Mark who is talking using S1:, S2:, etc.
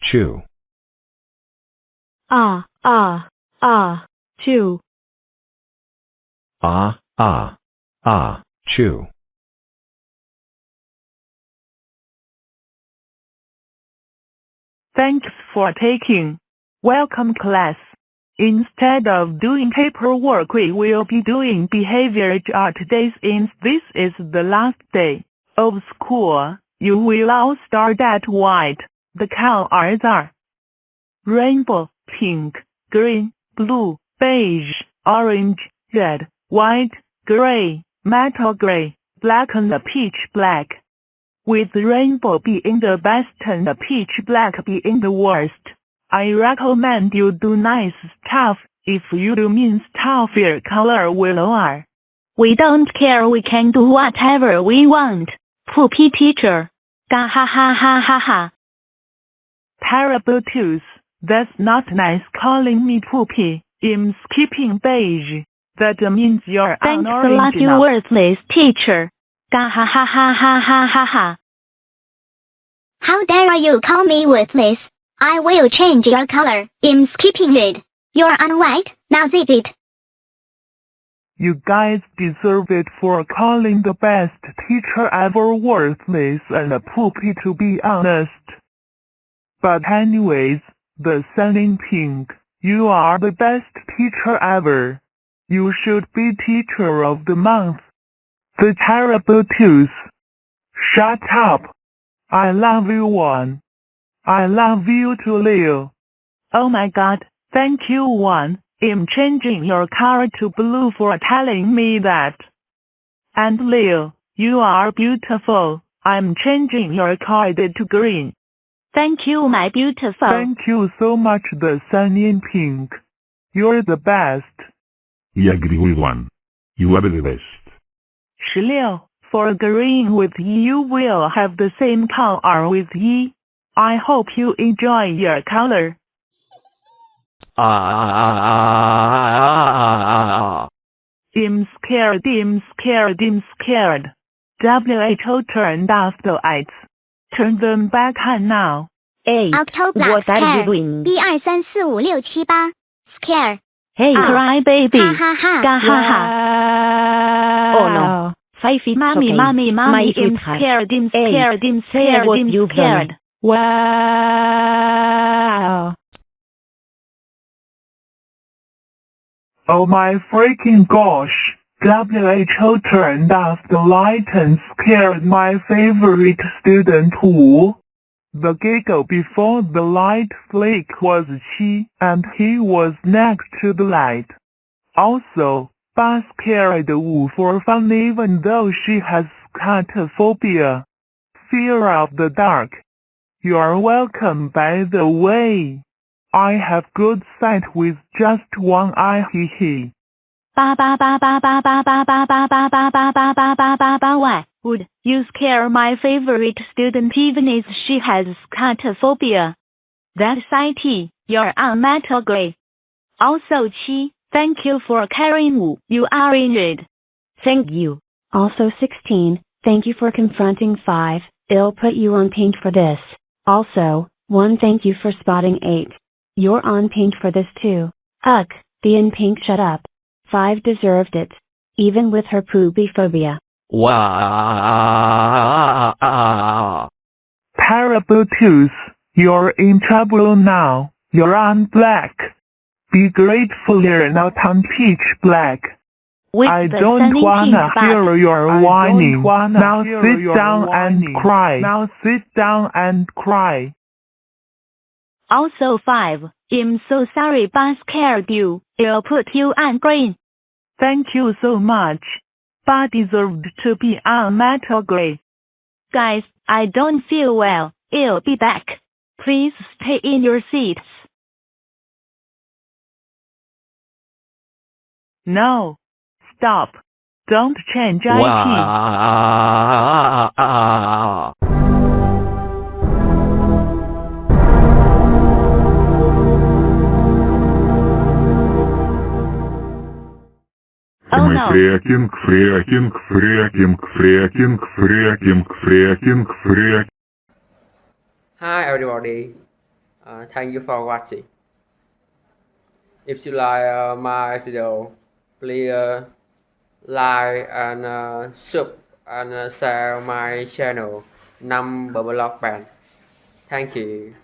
S1: chew.
S2: Chew.
S3: chew.
S2: Chew.
S3: Chew.
S1: Thanks for taking. Welcome class. Instead of doing paperwork, we will be doing behavior art today since this is the last day of school. You will all start at white. The colors are rainbow, pink, green, blue, beige, orange, red, white, gray, metal gray, black and peach black. With rainbow being the best and peach black being the worst. I recommend you do nice stuff. If you do mean stuff, your color will lower.
S2: We don't care, we can do whatever we want. Poopy teacher. Ga ha ha ha ha ha.
S1: Terrible tooth. That's not nice calling me poopy. I'm skipping beige. That means you're
S2: Thanks a
S1: unoriginal.
S2: lot, you worthless teacher. Ga ha ha ha ha ha ha ha.
S4: How dare you call me worthless? I will change your color. I'm skipping red. You're on white. Now zip it.
S1: You guys deserve it for calling the best teacher ever worthless and poopy, to be honest. But anyways, the sun in pink, you are the best teacher ever. You should be teacher of the month. The terrible tooth. Shut up. I love you one. I love you too, Leo. Oh my god, thank you one. I'm changing your color to blue for telling me that. And Leo, you are beautiful. I'm changing your color to green.
S2: Thank you, my beautiful.
S1: Thank you so much, the sun in pink. You're the best.
S3: We agree with one. You are the best.
S1: 16. For agreeing with you will have the same color with ye. I hope you enjoy your color. I'm scared, I'm scared, I'm scared. WHO turned off the lights. Turn them back on now.
S2: Hey,
S4: October.
S2: what are you
S4: Scare.
S2: doing?
S4: 1 2 3 4 5 6 7 8 Scare.
S2: Hey, cry baby.
S4: Ha ha ha.
S2: Ga ha ha. Oh no. 5 feet.
S1: Mommy,
S2: okay.
S1: mommy,
S2: My
S1: mommy, I'm
S2: sweetheart.
S1: scared, I'm
S2: Hey,
S1: scared, I'm
S2: say
S1: scared,
S2: what
S1: I'm
S2: you've
S1: scared.
S2: done.
S1: Wow. Oh my freaking gosh. WHO turned off the light and scared my favorite student too. The giggle before the light flick was Chi, and he was next to the light. Also, Ba scared Wu for fun even though she has scatophobia. Fear of the dark. You're welcome, by the way. I have good sight with just one eye, hee hee.
S2: Ba ba ba ba ba ba ba ba ba ba ba ba ba ba ba ba ba. Why would you scare my favorite student even if she has scatophobia? That's IT. You're on metal gray. Also Chi, thank you for carrying Wu. You are in red. Thank you. Also 16, thank you for confronting 5. I'll put you on pink for this. Also, 1 thank you for spotting 8. You're on pink for this too. Ugh, be in pink, shut up. 5 deserved it. Even with her poopy phobia.
S3: Wow.
S1: Terrible tooth, you're in trouble now. You're on black. Be grateful you're not on pitch black.
S2: With
S1: I
S2: the
S1: don't
S2: stunning
S1: wanna
S2: pink
S1: hear
S2: bag.
S1: your whining. Now sit down and cry. Now sit down and cry.
S2: Also 5, I'm so sorry Ba scared you. I'll put you on green.
S1: Thank you so much. Ba deserved to be on metal gray.
S2: Guys, I don't feel well. I'll be back. Please stay in your seats.
S1: No. Stop. Don't change IP.
S3: Wow.
S2: channel.
S5: Hi everybody, thank you for watching. If you like my video, please like and sub and share my channel Numberblocks band. Thank you.